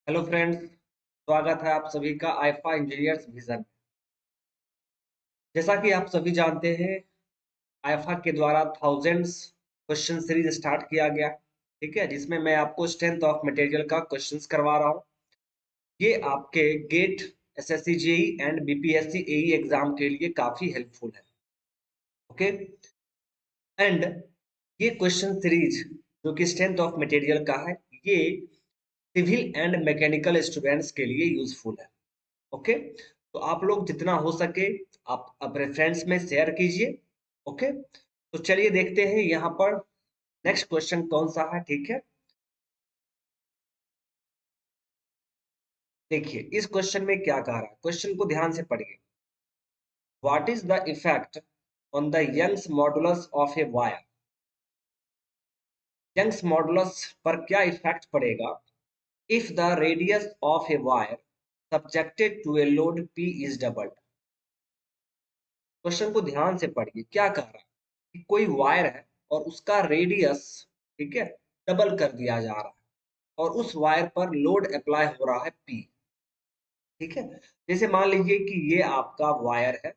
Hello friends, स्वागत है आप सभी का आईफा इंजीनियर्स विजन। जैसा कि आप सभी जानते हैं, आईफा के द्वारा थाउजेंड्स क्वेश्चन सीरीज स्टार्ट किया गया। ठीक है, जिसमें मैं आपको स्ट्रेंथ ऑफ मटेरियल का क्वेश्चंस करवा रहा हूँ। ये आपके GATE, SSC JE and BPSC AE exam के लिए काफी हेल्पफुल है। ओके, एंड ये क्वेश्चन सीरीज जो कि स्ट्रेंथ ऑफ मटेरियल का है, ये सिविल एंड मैकेनिकल स्टूडेंट्स के लिए यूजफुल है। ओके, तो आप लोग जितना हो सके आप अपने फ्रेंड्स में शेयर कीजिए। ओके, तो चलिए देखते हैं यहाँ पर नेक्स्ट क्वेश्चन कौन सा है। ठीक है, देखिए इस क्वेश्चन में क्या कह रहा है, क्वेश्चन को ध्यान से पढ़िए। What is the effect on the Young's modulus of a wire. Young's modulus पर क्या इफेक्ट पड़ेगा if the radius of a wire subjected to a load P is doubled. Question को ध्यान से पढ़िए, क्या कह रहा है कि कोई वायर है और उसका रेडियस, ठीक है, डबल कर दिया जा रहा है और उस वायर पर लोड अप्लाई हो रहा है P। ठीक है, जैसे मान लीजिए कि ये आपका वायर है,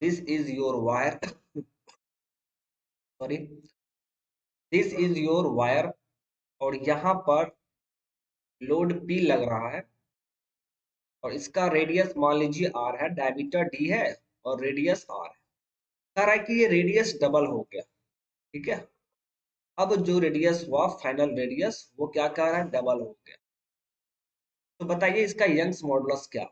this is your wire, sorry, this is your wire, और यहाँ पर लोड P लग रहा है और इसका रेडियस मान लीजिए R है, डायमीटर D है और रेडियस R है। कह रहा है कि ये रेडियस डबल हो गया। ठीक है, अब जो रेडियस हुआ फाइनल रेडियस वो क्या कह रहा है, डबल हो गया। तो बताइए इसका यंग्स मॉडुलस क्या।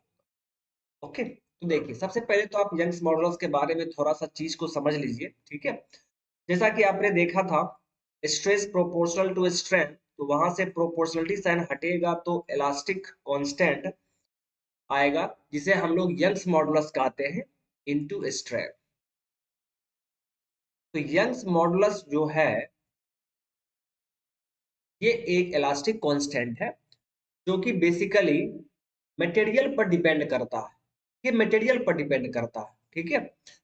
ओके, तो देखिए सबसे पहले तो आप यंग्स मॉडुलस के बारे में थोड़ा सा चीज को समझ लीजिए। ठीक है, जैसा कि आपने देखा था स्ट्रेस प्रोपोर्शनल टू स्ट्रेंथ, तो वहां से प्रोपोर्शनलिटी साइन हटेगा तो इलास्टिक कांस्टेंट आएगा, जिसे हम लोग यंग्स मॉडुलस कहते हैं इनटू स्ट्रेन। तो यंग्स मॉडुलस जो है ये एक इलास्टिक कांस्टेंट है जो कि बेसिकली मटेरियल पर डिपेंड करता है। ये मटेरियल पर डिपेंड करता है। ठीक है,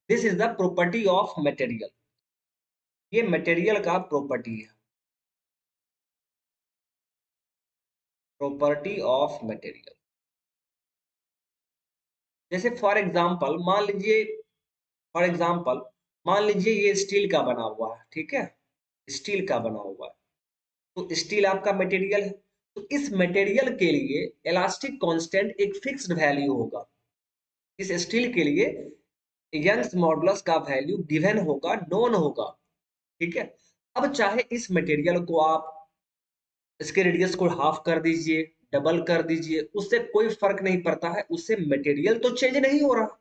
this is the property of material. ये मटेरियल का प्रॉपर्टी है, प्रॉपर्टी ऑफ मटेरियल। जैसे फॉर एग्जांपल मान लीजिए ये स्टील का बना हुआ है। ठीक है, स्टील का बना हुआ है, तो स्टील आपका मटेरियल है। तो इस मटेरियल के लिए इलास्टिक कांस्टेंट एक फिक्स्ड वैल्यू होगा। इस स्टील के लिए यंग्स मॉडुलस का वैल्यू गिवन होगा, नोन होगा। ठीक है, अब चाहे इस मटेरियल को आप इसके रेडियस को हाफ कर दीजिए, डबल कर दीजिए, उससे कोई फर्क नहीं पड़ता है, उससे मटेरियल तो चेंज नहीं हो रहा।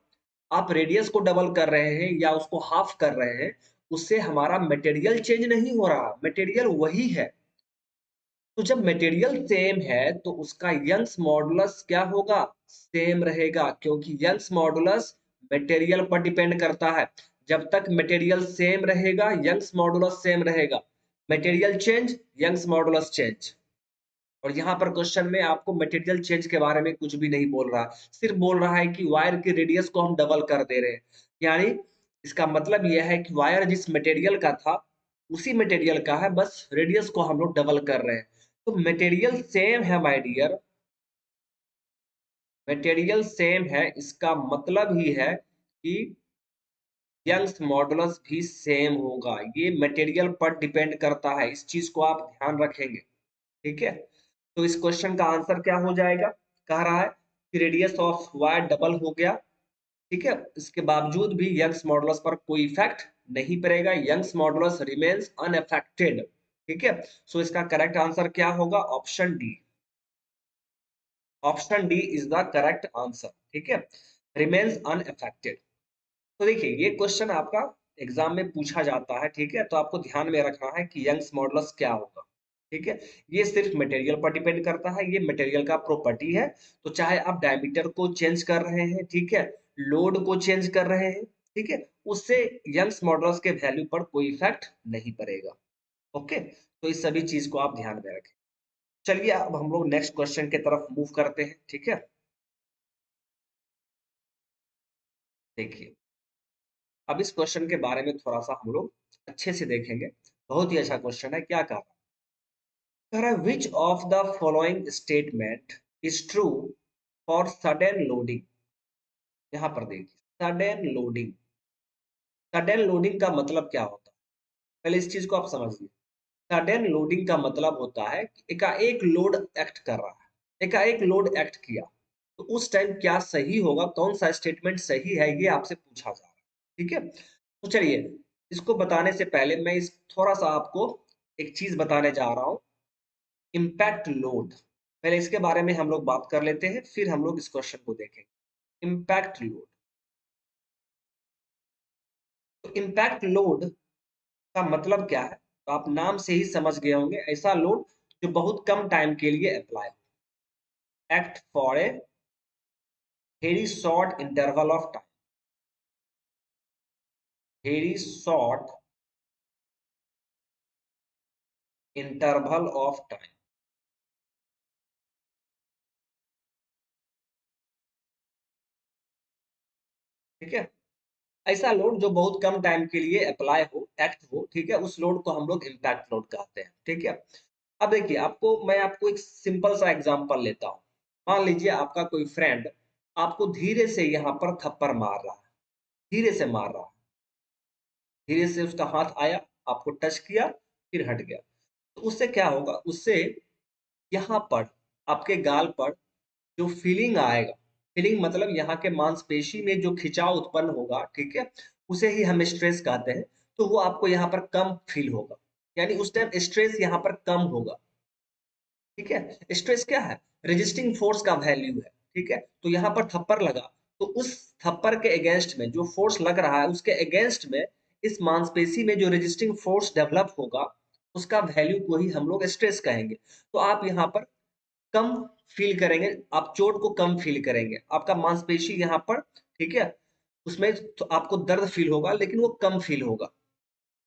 आप रेडियस को डबल कर रहे हैं या उसको हाफ कर रहे हैं, उससे हमारा मटेरियल चेंज नहीं हो रहा, मटेरियल वही है। तो जब मटेरियल सेम है तो उसका यंग्स मॉडुलस क्या होगा, सेम रहेगा, क्योंकि यंग्स मॉडुलस मटेरियल पर डिपेंड करता है। जब तक मटेरियल सेम रहेगा यंग्स मॉडुलस सेम रहेगा, material change Young's modulus change. और यहाँ पर क्वेश्चन में आपको मटेरियल चेंज के बारे में कुछ भी नहीं बोल रहा, सिर्फ बोल रहा है कि वायर के रेडियस को हम डबल कर दे रहे हैं। यानी इसका मतलब यह है कि वायर जिस मटेरियल का था उसी मटेरियल का है, बस रेडियस को हम लोग डबल कर रहे हैं। तो मटेरियल सेम है माय डियर, मटेरियल सेम है, इसका मतलब ही है कि यंग्स मॉडुलस भी सेम होगा। ये मटेरियल पर डिपेंड करता है, इस चीज को आप ध्यान रखेंगे। ठीक है, तो इस क्वेश्चन का आंसर क्या हो जाएगा, कह रहा है कि रेडियस ऑफ वायर डबल हो गया। ठीक है, इसके बावजूद भी यंग्स मॉडुलस पर कोई इफेक्ट नहीं पड़ेगा, यंग्स मॉडुलस रिमेन्स अनअफेक्टेड। ठीक है, सो इसका करेक्ट आंसर क्या होगा, option D. Option D is the correct answer. ठीक है, रिमेन्स अनअफेक्टेड। तो देखिए ये क्वेश्चन आपका एग्जाम में पूछा जाता है। ठीक है, तो आपको ध्यान में रखना है कि यंग्स मॉडुलस क्या होगा। ठीक है, ये सिर्फ मटेरियल पर डिपेंड करता है, ये मटेरियल का प्रॉपर्टी है। तो चाहे आप डायमीटर को चेंज कर रहे हैं, ठीक है, लोड को चेंज कर रहे हैं, ठीक है, उससे यंग्स मॉडुलस के वैल्यू पर कोई इफेक्ट नहीं पड़ेगा। ओके, तो इस सभी चीज को आप ध्यान में रखें। चलिए अब हम लोग नेक्स्ट क्वेश्चन की तरफ मूव करते हैं। ठीक है, देखिए अब इस क्वेश्चन के बारे में थोड़ा सा हम लोग अच्छे से देखेंगे। बहुत ही अच्छा क्वेश्चन है, क्या कहा, कह रहा है which of the following statement is true for sudden loading. यहां पर देखिए सडन लोडिंग, सडन लोडिंग का मतलब क्या होता है, पहले इस चीज को आप समझिए। सडन लोडिंग का मतलब होता है कि एकाएक लोड एक्ट कर रहा है, एकाएक लोड एक्ट किया, तो उस टाइम क्या सही होगा, कौन सा स्टेटमेंट सही है, ये आपसे पूछा जा रहा है। ठीक है, तो चलिए इसको बताने से पहले मैं इस थोड़ा सा आपको एक चीज बताने जा रहा हूं, इम्पैक्ट लोड। पहले इसके बारे में हम लोग बात कर लेते हैं, फिर हम लोग इस क्वेश्चन को देखेंगे। इम्पैक्ट लोड, तो इम्पैक्ट लोड का मतलब क्या है, तो आप नाम से ही समझ गए होंगे, ऐसा लोड जो बहुत कम टाइम के लिए अप्लाई हो, act for a very short interval of time, very short interval of time. ठीक है, ऐसा लोड जो बहुत कम टाइम के लिए अप्लाई हो, एक्ट हो, ठीक है, उस लोड को हम लोग इम्पैक्ट लोड कहते हैं। ठीक है, अब देखिए मैं आपको एक सिंपल सा एग्जांपल लेता हूँ। मान लीजिए आपका कोई फ्रेंड आपको धीरे से यहाँ पर थप्पड़ मार रहा है, धीरे से मार रहा है, धीरे से उसका हाथ आया, आपको टच किया, फिर हट गया, तो उससे क्या होगा, उससे यहाँ पर आपके गाल पर जो फीलिंग आएगा, फीलिंग मतलब यहाँ के मांसपेशी में जो खिंचाव उत्पन्न होगा, ठीक है, उसे ही हम स्ट्रेस कहते हैं, तो वो आपको यहाँ पर कम फील होगा, यानी उस टाइम स्ट्रेस यहाँ पर कम होगा। ठीक है, स्ट्रेस क्या है, रेजिस्टिंग फोर्स का वैल्यू है। ठीक है, तो यहाँ पर थप्पड़ लगा, तो उस थप्पड़ के अगेंस्ट में जो फोर्स लग रहा है, उसके अगेंस्ट में इस मांसपेशी में जो रेजिस्टिंग फोर्स डेवलप होगा, उसका वैल्यू को ही हम लोग स्ट्रेस कहेंगे। तो आप यहाँ पर कम फील करेंगे, आप चोट को कम फील करेंगे, आपका मांसपेशी यहाँ पर, ठीक है, उसमें तो आपको दर्द फील होगा, लेकिन वो कम फील होगा।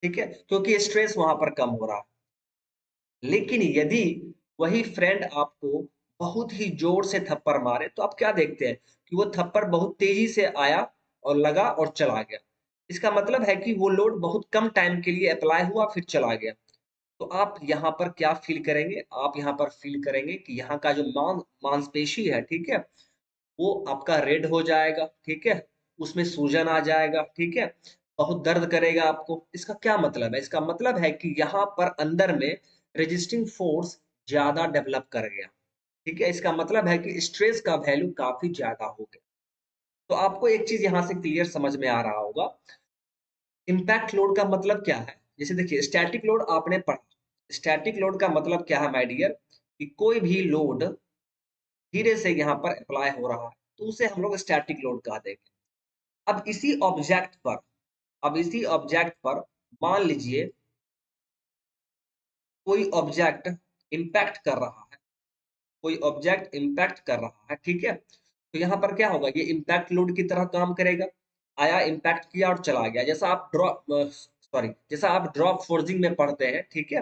ठीक है, क्योंकि स्ट्रेस वहां पर कम हो रहा है। लेकिन यदि वही फ्रेंड आपको बहुत ही जोर से थप्पड़ मारे, तो आप क्या देखते हैं कि वो थप्पड़ बहुत तेजी से आया और लगा और चला गया। इसका मतलब है कि वो लोड बहुत कम टाइम के लिए अप्लाई हुआ, फिर चला गया। तो आप यहाँ पर क्या फील करेंगे, आप यहाँ पर फील करेंगे कि यहाँ का जो मांसपेशी है, ठीक है, वो आपका रेड हो जाएगा। ठीक है, उसमें सूजन आ जाएगा। ठीक है, बहुत दर्द करेगा आपको। इसका क्या मतलब है, इसका मतलब है कि यहाँ पर अंदर में रेजिस्टिंग फोर्स ज्यादा डेवलप कर गया। ठीक है, इसका मतलब है कि स्ट्रेस का वैल्यू काफी ज्यादा हो गया। तो आपको एक चीज यहाँ से क्लियर समझ में आ रहा होगा, इम्पैक्ट लोड का मतलब क्या है। जैसे देखिए स्टैटिक लोड आपने पढ़ा, स्टैटिक लोड का मतलब क्या है माय डियर, कि कोई भी लोड धीरे से यहाँ पर अप्लाई हो रहा है, तो उसे हम लोग स्टैटिक लोड कह देंगे। अब इसी ऑब्जेक्ट पर, अब इसी ऑब्जेक्ट पर मान लीजिए कोई ऑब्जेक्ट इम्पैक्ट कर रहा है, कोई ऑब्जेक्ट इम्पैक्ट कर रहा है। ठीक है, तो यहाँ पर क्या होगा, ये इम्पैक्ट लोड की तरह काम करेगा। आया, इम्पैक्ट किया और चला गया, जैसा आप जैसा आप ड्रॉप फोर्सिंग में पढ़ते हैं। ठीक है,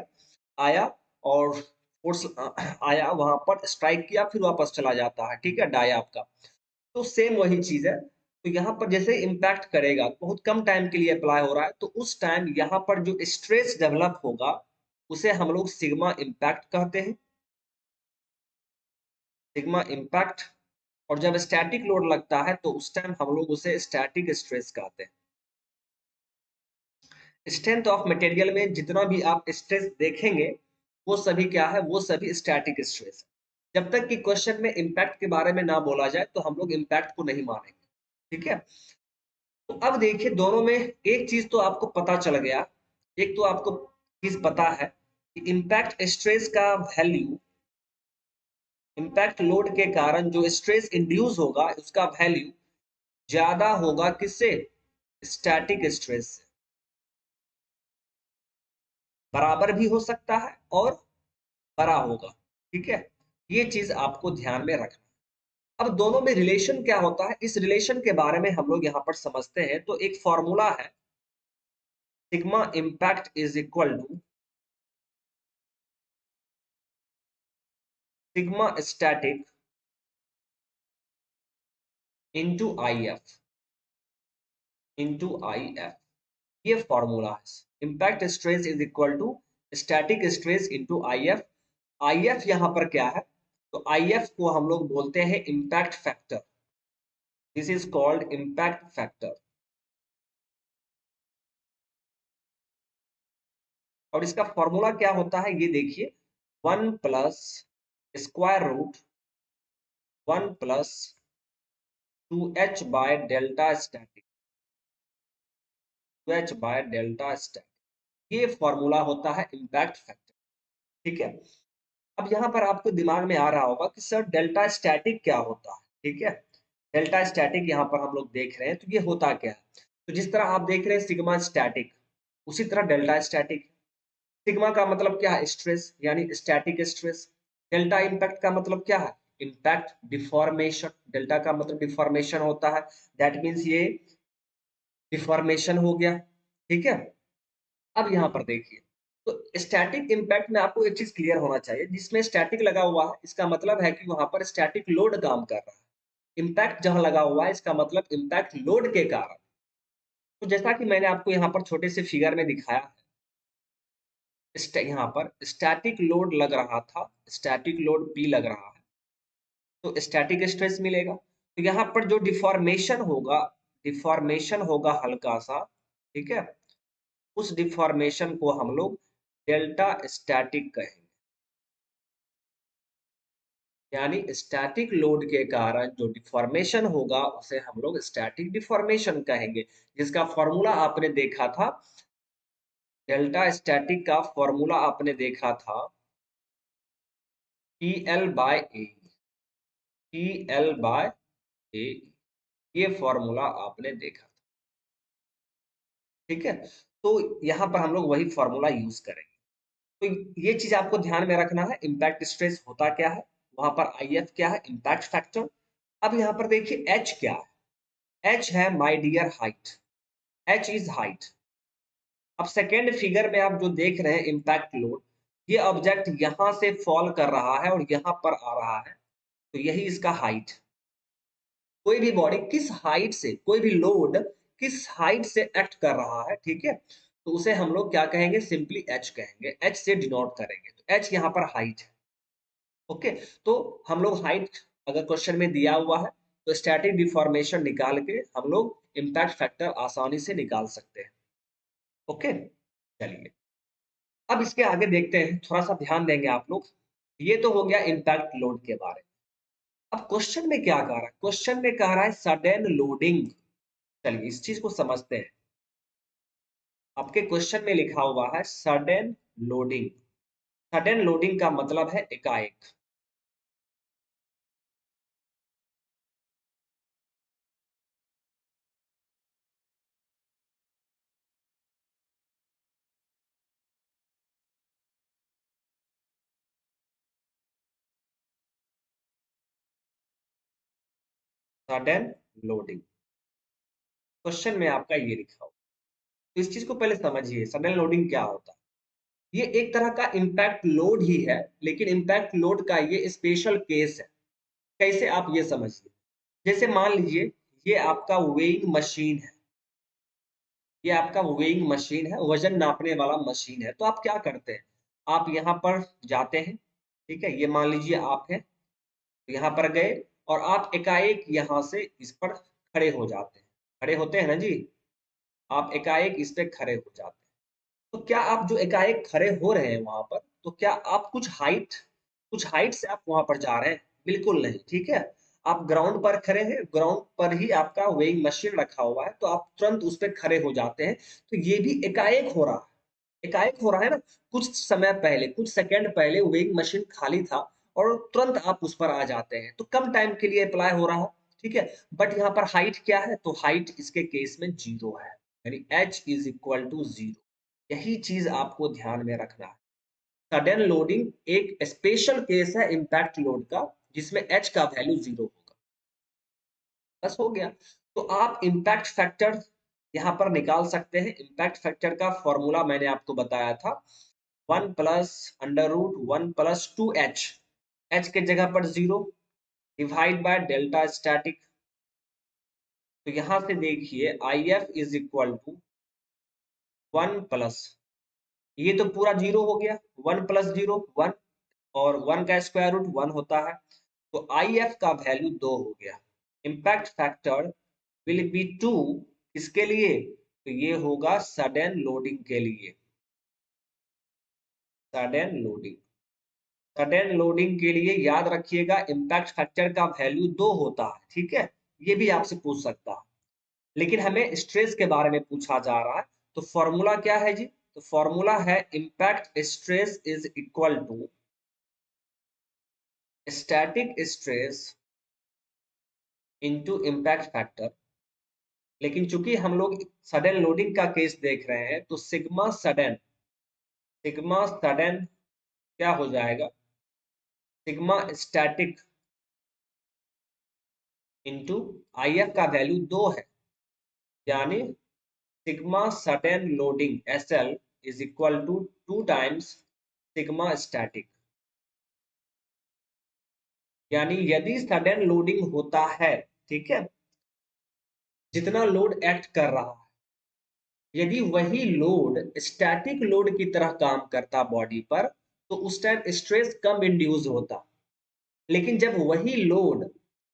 आया और फोर्स आया, वहां पर स्ट्राइक किया, फिर वापस चला जाता है। ठीक है, डाया आपका, तो सेम वही चीज है। तो यहाँ पर जैसे इम्पैक्ट करेगा, बहुत कम टाइम के लिए अप्लाई हो रहा है, तो उस टाइम यहाँ पर जो स्ट्रेस डेवलप होगा, उसे हम लोग सिग्मा इम्पैक्ट कहते हैं, सिग्मा इम्पैक्ट। और जब स्टैटिक लोड लगता है, तो उस टाइम हम लोग उसे स्टैटिक स्ट्रेस कहते हैं। स्ट्रेंथ ऑफ मटेरियल में जितना भी आप स्ट्रेस देखेंगे, वो सभी क्या है, वो सभी स्टैटिक स्ट्रेस है। जब तक कि क्वेश्चन में इम्पैक्ट के बारे में ना बोला जाए, तो हम लोग इम्पैक्ट को नहीं मानेंगे। ठीक है, तो अब देखिए दोनों में एक चीज तो आपको पता चल गया, एक तो आपको चीज पता है कि इम्पैक्ट स्ट्रेस का वैल्यू, इम्पैक्ट लोड के कारण जो स्ट्रेस इंड्यूस होगा, उसका वैल्यू ज्यादा होगा किससे, स्टैटिक स्ट्रेस से। बराबर भी हो सकता है और बड़ा होगा। ठीक है, ये चीज आपको ध्यान में रखना। अब दोनों में रिलेशन क्या होता है, इस रिलेशन के बारे में हम लोग यहाँ पर समझते हैं। तो एक फॉर्मूला है, sigma impact is equal to sigma static into I F, into I F, ये फॉर्मूला है। Impact stress is equal to static stress into I F. I F यहाँ पर क्या है, तो आई एफ को हम लोग बोलते हैं impact factor. This is called impact factor. और इसका फॉर्मूला क्या होता है ये देखिए, 1 + √1 + 2h/डेल्टा स्टैटिक, 2h/डेल्टा स्टैटिक, ये फॉर्मूला होता है इम्पैक्ट फैक्टर। ठीक है। अब यहाँ पर आपको दिमाग में आ रहा होगा कि सर डेल्टा स्टैटिक क्या होता है। ठीक है, डेल्टा स्टैटिक यहाँ पर हम लोग देख रहे हैं, तो ये होता क्या है। तो जिस तरह आप देख रहे हैं सिग्मा स्टैटिक, उसी तरह डेल्टा स्टैटिक। सिग्मा का मतलब क्या है, स्ट्रेस, यानी स्टैटिक स्ट्रेस। डेल्टा इम्पैक्ट का मतलब क्या है, इम्पैक्ट डिफॉर्मेशन। डेल्टा का मतलब डिफॉर्मेशन होता है, दैट मीन्स ये डिफॉर्मेशन हो गया। ठीक है। अब यहाँ पर देखिए, तो स्टैटिक इम्पैक्ट में आपको एक चीज क्लियर होना चाहिए, जिसमें स्टैटिक लगा हुआ है इसका मतलब है कि वहां पर स्टैटिक लोड काम कर रहा है। इम्पैक्ट जहां लगा हुआ है इसका मतलब इम्पैक्ट लोड के कारण। तो जैसा कि मैंने आपको यहाँ पर छोटे से फिगर में दिखाया है, यहाँ पर स्टैटिक लोड लग रहा था, स्टैटिक लोड पी लग रहा है, तो स्टैटिक स्ट्रेस मिलेगा। तो यहाँ पर जो डिफॉर्मेशन होगा, डिफॉर्मेशन होगा हल्का सा, ठीक है, उस डिफॉर्मेशन को हम लोग डेल्टा स्टैटिक कहेंगे। यानी स्टैटिक लोड के कारण जो डिफॉर्मेशन होगा उसे हम लोग स्टैटिक डिफॉर्मेशन कहेंगे, जिसका फॉर्मूला आपने देखा था, डेल्टा स्टैटिक का फॉर्मूला आपने देखा था PL/A, PL/A, ये फॉर्मूला आपने देखा था। ठीक है, तो यहाँ पर हम लोग वही फॉर्मूला यूज करेंगे। तो ये चीज आपको ध्यान में रखना है, इम्पैक्ट स्ट्रेस होता क्या है, वहां पर आई एफ क्या है, इम्पैक्ट फैक्टर। अब यहाँ पर देखिए एच क्या है, एच है my dear height, H is height. अब सेकेंड फिगर में आप जो देख रहे हैं इम्पैक्ट लोड, ये ऑब्जेक्ट यहां से फॉल कर रहा है और यहाँ पर आ रहा है, तो यही इसका हाइट। कोई भी बॉडी किस हाइट से, कोई भी लोड किस हाइट से एक्ट कर रहा है, ठीक है, तो उसे हम लोग क्या कहेंगे, सिंपली एच कहेंगे, एच से डिनोट करेंगे। तो एच यहाँ पर हाइट है। ओके, तो हम लोग हाइट अगर क्वेश्चन में दिया हुआ है तो स्टैटिक डिफॉर्मेशन निकाल के हम लोग इम्पैक्ट फैक्टर आसानी से निकाल सकते हैं। ओके, चलिए अब इसके आगे देखते हैं, थोड़ा सा ध्यान देंगे आप लोग। ये तो हो गया इम्पैक्ट लोड के बारे में। अब क्वेश्चन में क्या कह रहा है, क्वेश्चन में कह रहा है सडन लोडिंग। चलिए इस चीज को समझते हैं। आपके क्वेश्चन में लिखा हुआ है सडन लोडिंग। सडन लोडिंग का मतलब है एकाएक। सडन लोडिंग क्वेश्चन में आपका ये लिखा हुआ, तो इस चीज को पहले समझिए, सडन लोडिंग क्या होता है। ये एक तरह का इम्पैक्ट लोड ही है, लेकिन इम्पैक्ट लोड का ये स्पेशल केस है। कैसे, आप ये समझिए, जैसे मान लीजिए ये आपका वेइंग मशीन है, ये आपका वेइंग मशीन है, वजन नापने वाला मशीन है। तो आप क्या करते हैं, आप यहाँ पर जाते हैं, ठीक है, ये मान लीजिए आप हैं, तो यहाँ पर गए और आप एकाएक यहाँ से इस पर खड़े हो जाते हैं, खड़े होते हैं ना जी, आप एकाएक इस पे खड़े हो जाते हैं। तो क्या आप जो एकाएक खड़े हो रहे हैं वहां पर, तो क्या आप कुछ हाइट से आप वहां पर जा रहे हैं, बिल्कुल नहीं। ठीक है, आप ग्राउंड पर खड़े हैं, ग्राउंड पर ही आपका वेइंग मशीन रखा हुआ है, तो आप तुरंत उस पर खड़े हो जाते हैं। तो ये भी एकाएक हो रहा है, एकाएक हो रहा है ना। कुछ समय पहले, कुछ सेकंड पहले वेइंग मशीन खाली था और तुरंत आप उस पर आ जाते हैं, तो कम टाइम के लिए अप्लाई हो रहा है। ठीक है, बट यहाँ पर हाइट क्या है, तो हाइट इसके केस में 0 है, यानी h = 0। यही चीज आपको ध्यान में रखना है। सडन लोडिंग एक स्पेशल केस है इम्पैक्ट लोड का, जिसमें h का वैल्यू 0 होगा। बस हो गया। तो आप इम्पैक्ट फैक्टर यहाँ पर निकाल सकते हैं। इम्पैक्ट फैक्टर का फॉर्मूला मैंने आपको बताया था, 1 + √1 + 2h, h के जगह पर 0, डिवाइड बाय डेल्टा स्टैटिक। तो यहां से देखिए I F is equal to 1 plus, ये तो पूरा 0 हो गया, 1 + 0 1, और 1 का स्क्वायर रूट 1 होता है। तो आई एफ का वैल्यू 2 हो गया। इम्पैक्ट फैक्टर विल बी 2 किसके लिए? तो ये होगा सडन लोडिंग के लिए। सडन लोडिंग, सडन लोडिंग के लिए याद रखिएगा इम्पैक्ट फैक्टर का वैल्यू 2 होता है, ठीक है। ये भी आपसे पूछ सकता है, लेकिन हमें स्ट्रेस के बारे में पूछा जा रहा है। तो फॉर्मूला क्या है जी? तो फॉर्मूला है impact stress is equal to static stress into impact factor. लेकिन चूंकि हम लोग सडन लोडिंग का केस देख रहे हैं, तो सिग्मा सडन क्या हो जाएगा? Sigma static into I F का वैल्यू 2 है, यानी sigma sudden loading S L is equal to 2 times sigma static. यानी यदि सडन लोडिंग होता है, ठीक है, जितना लोड एक्ट कर रहा है, यदि वही लोड स्टैटिक लोड की तरह काम करता बॉडी पर, तो उस टाइम स्ट्रेस कम इंड्यूस होता। लेकिन जब वही लोड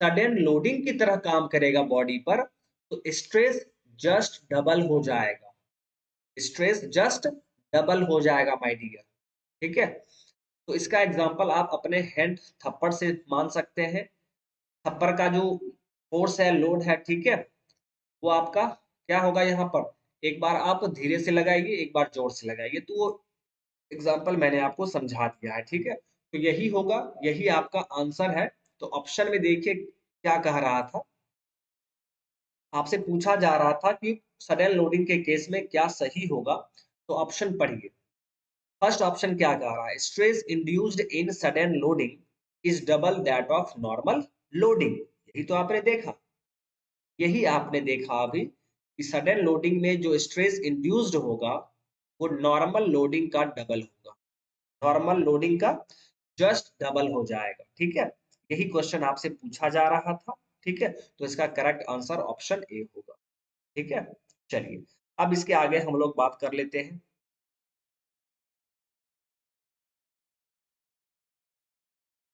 सडन लोडिंग की तरह काम करेगा बॉडी पर, तो स्ट्रेस जस्ट डबल हो जाएगा। स्ट्रेस जस्ट डबल हो जाएगा माय डियर, ठीक है। तो इसका एग्जांपल आप अपने हैंड थप्पड़ से मान सकते हैं। थप्पड़ का जो फोर्स है, लोड है, ठीक है, वो आपका क्या होगा? यहाँ पर एक बार आप धीरे से लगाइए, एक बार जोर से लगाइए, तो वो एग्जाम्पल मैंने आपको समझा दिया है, ठीक है। तो यही होगा, यही आपका आंसर है। तो ऑप्शन में देखिए क्या कह रहा था, आपसे पूछा जा रहा था कि सडन लोडिंग के केस में क्या सही होगा। तो ऑप्शन पढ़िए। फर्स्ट ऑप्शन क्या कह रहा है? Stress induced in sudden loading is double that of normal loading. यही तो आपने देखा, यही आपने देखा अभी कि सडन लोडिंग में जो स्ट्रेस इंड्यूस्ड होगा वो नॉर्मल लोडिंग का डबल होगा। नॉर्मल लोडिंग का जस्ट डबल हो जाएगा, ठीक है। यही क्वेश्चन आपसे पूछा जा रहा था, ठीक है। तो इसका करेक्ट आंसर ऑप्शन ए होगा, ठीक है। चलिए, अब इसके आगे हम लोग बात कर लेते हैं।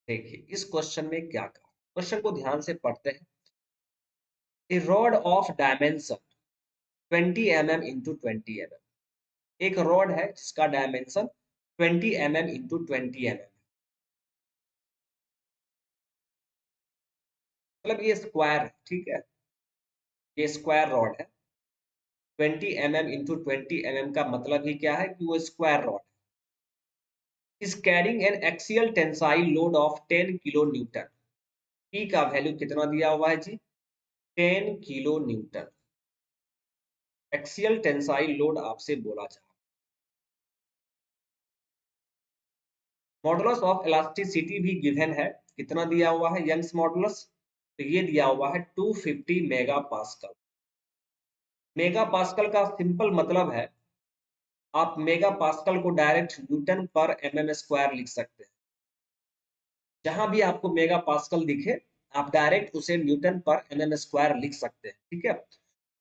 देखिए इस क्वेश्चन में क्या कहा, क्वेश्चन को ध्यान से पढ़ते हैं। A rod of dimension 20 mm into 20 mm, एक रॉड है जिसका डायमेंशन 20 mm इंटू 20 mm, मतलब ये स्क्वायर है, ठीक है। ये स्क्वायर रॉड है। 20 mm इंटू 20 mm का मतलब ही क्या है कि वो square rod is carrying N axial tensile load of 10 kilo Newton. P का वैल्यू कितना दिया हुआ है जी? 10 kilo Newton axial tensile load आपसे बोला जा रहा है। मॉडुलस ऑफ इलास्टिसिटी भी गिवन है, कितना दिया हुआ है यंग्स मॉडुलस? तो ये दिया हुआ है 250 मेगा पास्कल। मेगा पास्कल का सिंपल मतलब है, आप मेगा पास्कल को डायरेक्ट न्यूटन पर एमएम स्क्वायर लिख सकते हैं। जहां भी आपको मेगा पास्कल दिखे, आप डायरेक्ट उसे न्यूटन पर एमएम स्क्वायर लिख सकते हैं, ठीक है।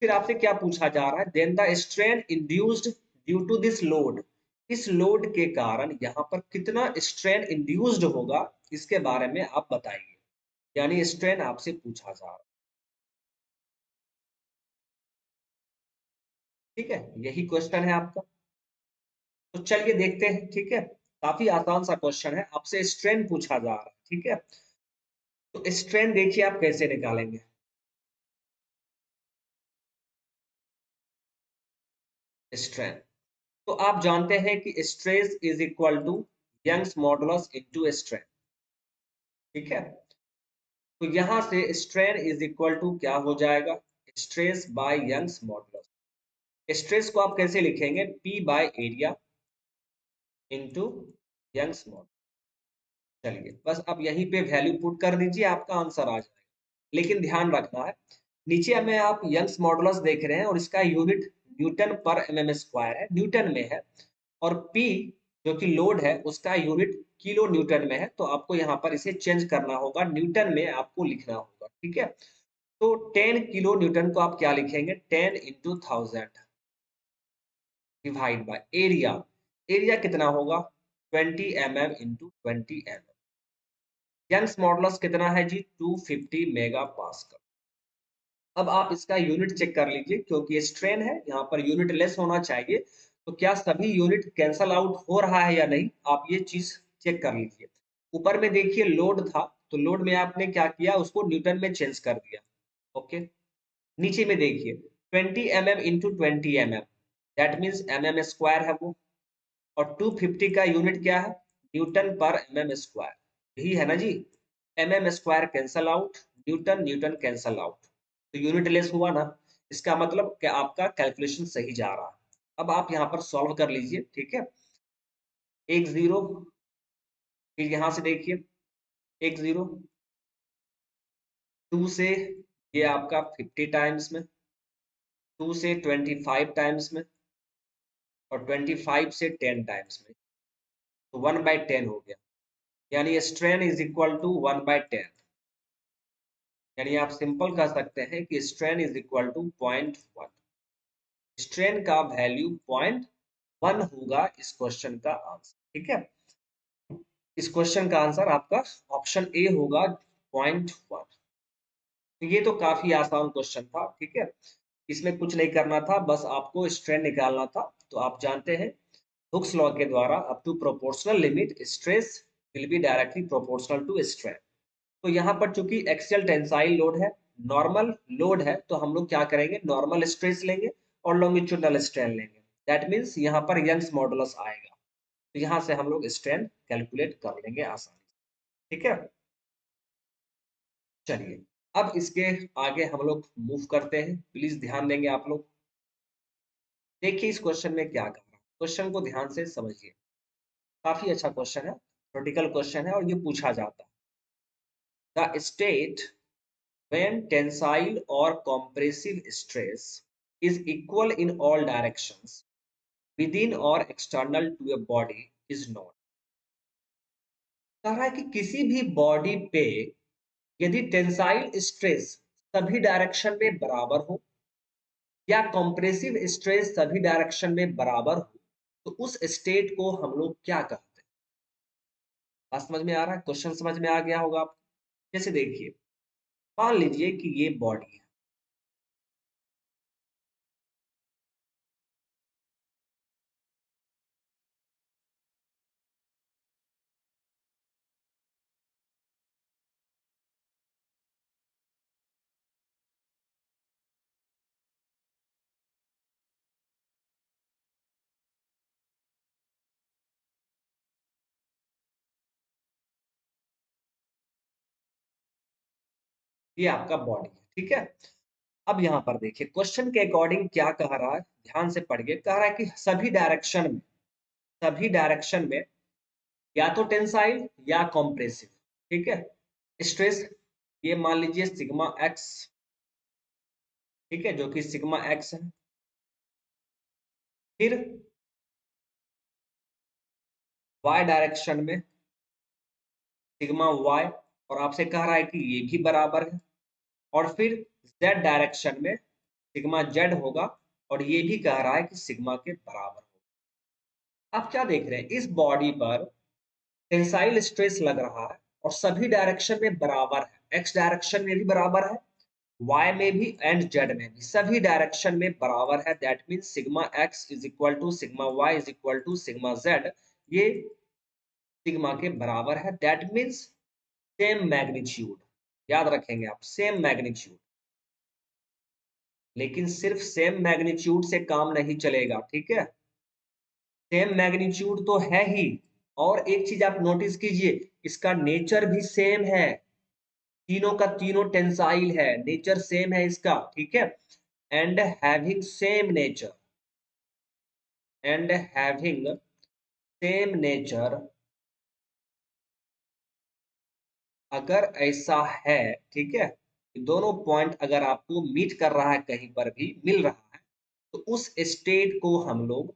फिर आपसे क्या पूछा जा रहा है? Then the strain induced due to this load, इस लोड के कारण यहाँ पर कितना स्ट्रेन इंड्यूस्ड होगा, इसके बारे में आप बताइए। यानी स्ट्रेन आपसे पूछा जा रहा है, ठीक है। यही क्वेश्चन है आपका। तो चलिए देखते हैं, ठीक है। काफी आसान सा क्वेश्चन है, आपसे स्ट्रेन पूछा जा रहा है, ठीक है। तो स्ट्रेन देखिए आप कैसे निकालेंगे। स्ट्रेन, तो आप जानते हैं कि stress is equal to Young's modulus into strain, ठीक है। तो यहां से स्ट्रेन इज इक्वल टू क्या हो जाएगा? Stress by Young's modulus. Stress को आप कैसे लिखेंगे? P by area into Young's modulus. चलिए बस अब यहीं पे वैल्यू पुट कर दीजिए, आपका आंसर आ जाएगा। लेकिन ध्यान रखना है, नीचे में आप यंग्स मॉडुलस देख रहे हैं और इसका यूनिट न्यूटन पर एमएम स्क्वायर है, न्यूटन में है। और पी जो कि लोड है उसका यूनिट किलो न्यूटन में है। तो आपको यहाँ पर इसे चेंज करना होगा, न्यूटन में आपको लिखना होगा, ठीक है। तो 10 किलो न्यूटन को आप क्या लिखेंगे? 10 into 1000 divide by area. Area कितना होगा? 20 mm into 20 mm। Young's modulus कितना है जी? 250 मेगा पास्कल। अब आप इसका यूनिट चेक कर लीजिए, क्योंकि स्ट्रेन है यहाँ पर यूनिट लेस होना चाहिए, तो क्या सभी यूनिट कैंसल आउट हो रहा है या नहीं, आप ये चीज चेक कर लीजिए। ऊपर में देखिए लोड था, तो लोड में आपने क्या किया, उसको न्यूटन में चेंज कर दिया। ओके, नीचे में देखिए 20 mm into 20 mm, that means mm square है वो, और 250 का यूनिट क्या है? न्यूटन पर mm स्क्वायर, यही है ना जी। mm square cancel out, Newton Newton cancel out, तो यूनिट लेस हुआ ना, इसका मतलब कि आपका कैलकुलेशन सही जा रहा है। अब आप यहाँ पर सॉल्व कर लीजिए, ठीक है। एक जीरो, फिर यहाँ से देखिए एक जीरो, 2 से ये आपका 50 टाइम्स में, 2 से 25 टाइम्स में, और 25 से 10 टाइम्स में, तो 1/10 हो गया। यानी स्ट्रेन इज इक्वल टू 1/10। यानी आप सिंपल कह सकते हैं कि strain is equal to 0.1। Strain का वैल्यू 0.1 होगा इस क्वेश्चन का आंसर, ठीक है। इस क्वेश्चन का आंसर आपका ऑप्शन ए होगा 0.1। ये तो काफी आसान क्वेश्चन था, ठीक है। इसमें कुछ नहीं करना था, बस आपको स्ट्रेन निकालना था। तो आप जानते हैं हुक्स लॉ के द्वारा up to proportional limit stress will be directly proportional to strain. तो यहाँ पर चूंकि एक्सियल टेंसाइल लोड है, नॉर्मल लोड है, तो हम लोग क्या करेंगे, नॉर्मल स्ट्रेस लेंगे और लॉन्गिट्यूडनल स्ट्रेन लेंगे। दैट मीन्स यहाँ पर यंग्स मॉडुलस आएगा, तो यहाँ से हम लोग स्ट्रेन कैलकुलेट कर लेंगे आसानी से, ठीक है। चलिए, अब इसके आगे हम लोग मूव करते हैं। प्लीज ध्यान देंगे आप लोग। देखिए इस क्वेश्चन में क्या कह रहा है, क्वेश्चन को ध्यान से समझिए। काफी अच्छा क्वेश्चन है, थ्योरेटिकल क्वेश्चन है, और ये पूछा जाता है। The state when tensile or compressive stress is equal in all directions within or external to a body is known। कह रहा है कि किसी भी बॉडी पे यदि टेंसाइल स्ट्रेस सभी डायरेक्शन में बराबर हो या कॉम्प्रेसिव स्ट्रेस सभी डायरेक्शन में बराबर हो, तो उस स्टेट को हम लोग क्या कहते हैं। बात समझ में आ रहा है, क्वेश्चन समझ में आ गया होगा आप। जैसे देखिए, मान लीजिए कि ये बॉडी है, ये आपका बॉडी है, ठीक है। अब यहाँ पर देखिए क्वेश्चन के अकॉर्डिंग क्या कह रहा है, ध्यान से पढ़िए। कह रहा है कि सभी डायरेक्शन में या तो टेंसाइल या कॉम्प्रेसिव, ठीक है, स्ट्रेस, ये मान लीजिए सिग्मा एक्स, ठीक है, जो कि सिग्मा एक्स है। फिर वाई डायरेक्शन में सिग्मा वाई, और आपसे कह रहा है कि ये भी बराबर है। और फिर जेड डायरेक्शन में सिग्मा जेड होगा, और ये भी कह रहा है कि सिग्मा के बराबर होगा। आप क्या देख रहे हैं, इस बॉडी पर टेंसाइल स्ट्रेस लग रहा है और सभी डायरेक्शन में बराबर है, एक्स डायरेक्शन में भी बराबर है, वाई में भी एंड जेड में भी, सभी डायरेक्शन में बराबर है। That means sigma X is equal to sigma Y is equal to sigma Z, ये सिग्मा के बराबर है। दैट मीन्स सेम मैग्नीट्यूड, याद रखेंगे आप, सेम मैग्नीट्यूड। लेकिन सिर्फ सेम मैग्नीट्यूड से काम नहीं चलेगा, ठीक है। सेम मैग्नीट्यूड तो है ही, और एक चीज आप नोटिस कीजिए, इसका नेचर भी सेम है। तीनों का तीनों टेंसाइल है, नेचर सेम है इसका, ठीक है। And having same nature, and having same nature, अगर ऐसा है, ठीक है, दोनों पॉइंट अगर आपको मीट कर रहा है, कहीं पर भी मिल रहा है, तो उस स्टेट को हम लोग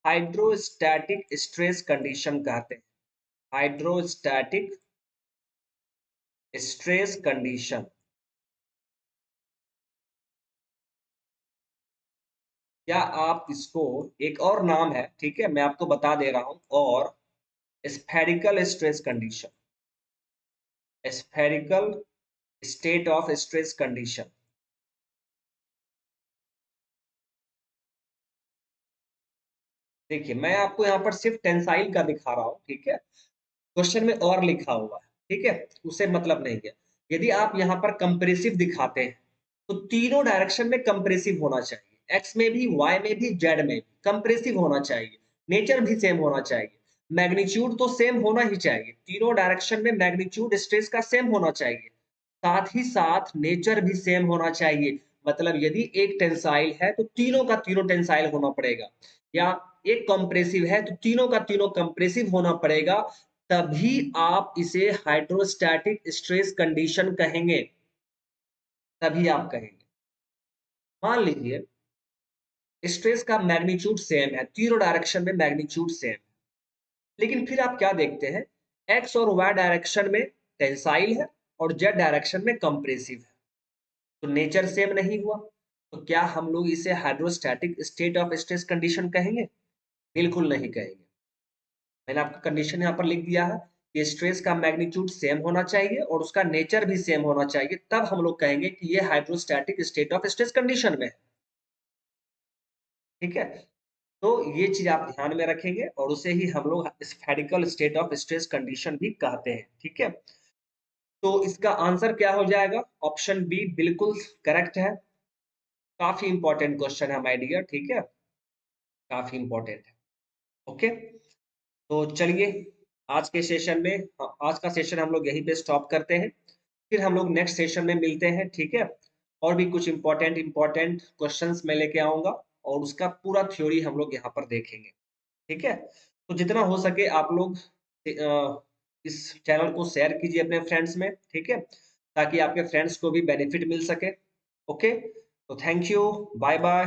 हाइड्रोस्टैटिक स्ट्रेस कंडीशन कहते हैं। हाइड्रोस्टैटिक स्ट्रेस कंडीशन, या आप इसको, एक और नाम है, ठीक है, मैं आपको बता दे रहा हूं, और spherical stress condition, spherical state of stress condition. देखिए मैं आपको यहाँ पर सिर्फ टेंसाइल का दिखा रहा हूँ, ठीक है, क्वेश्चन में और लिखा हुआ है, ठीक है, उसे मतलब नहीं है। यदि आप यहाँ पर कंप्रेसिव दिखाते हैं तो तीनों डायरेक्शन में कंप्रेसिव होना चाहिए, एक्स में भी, वाई में भी, जेड में भी कंप्रेसिव होना चाहिए, नेचर भी सेम होना चाहिए, मैग्नीट्यूड तो सेम होना ही चाहिए, तीनों डायरेक्शन में मैग्नीट्यूड स्ट्रेस का सेम होना चाहिए, साथ ही साथ नेचर भी सेम होना चाहिए। मतलब यदि एक टेंसाइल है तो तीनों का तीनों टेंसाइल होना पड़ेगा, या एक कंप्रेसिव है तो तीनों का तीनों कंप्रेसिव होना पड़ेगा, तभी आप इसे हाइड्रोस्टैटिक स्ट्रेस कंडीशन कहेंगे, तभी आप कहेंगे। मान लीजिए स्ट्रेस का मैग्नीट्यूड सेम है, तीनों डायरेक्शन में मैग्नीट्यूड सेम, लेकिन फिर आप क्या देखते हैं, एक्स और वाई डायरेक्शन में टेंसाइल है और जेड डायरेक्शन में कंप्रेसिव है, तो नेचर सेम नहीं हुआ, तो क्या हम लोग इसे hydrostatic state of stress condition कहेंगे? बिल्कुल नहीं कहेंगे। मैंने आपको कंडीशन यहाँ पर लिख दिया है कि स्ट्रेस का मैग्नीट्यूड सेम होना चाहिए और उसका नेचर भी सेम होना चाहिए, तब हम लोग कहेंगे कि ये hydrostatic state of stress condition में है, ठीक है। तो ये चीज आप ध्यान में रखेंगे और उसे ही हम लोग spherical state of stress condition भी कहते हैं, ठीक है। तो इसका आंसर क्या हो जाएगा? ऑप्शन बी बिल्कुल करेक्ट है। काफी इंपॉर्टेंट क्वेश्चन है माय डियर, ठीक है, काफी इंपॉर्टेंट है। ओके, तो चलिए आज के सेशन में, आज का सेशन हम लोग यहीं पे स्टॉप करते हैं, फिर हम लोग नेक्स्ट सेशन में मिलते हैं, ठीक है। और भी कुछ इंपॉर्टेंट इंपॉर्टेंट क्वेश्चंस मैं लेके आऊंगा और उसका पूरा थ्योरी हम लोग यहाँ पर देखेंगे, ठीक है। तो जितना हो सके आप लोग इस चैनल को शेयर कीजिए अपने फ्रेंड्स में, ठीक है, ताकि आपके फ्रेंड्स को भी बेनिफिट मिल सके। ओके, तो थैंक यू, बाय बाय।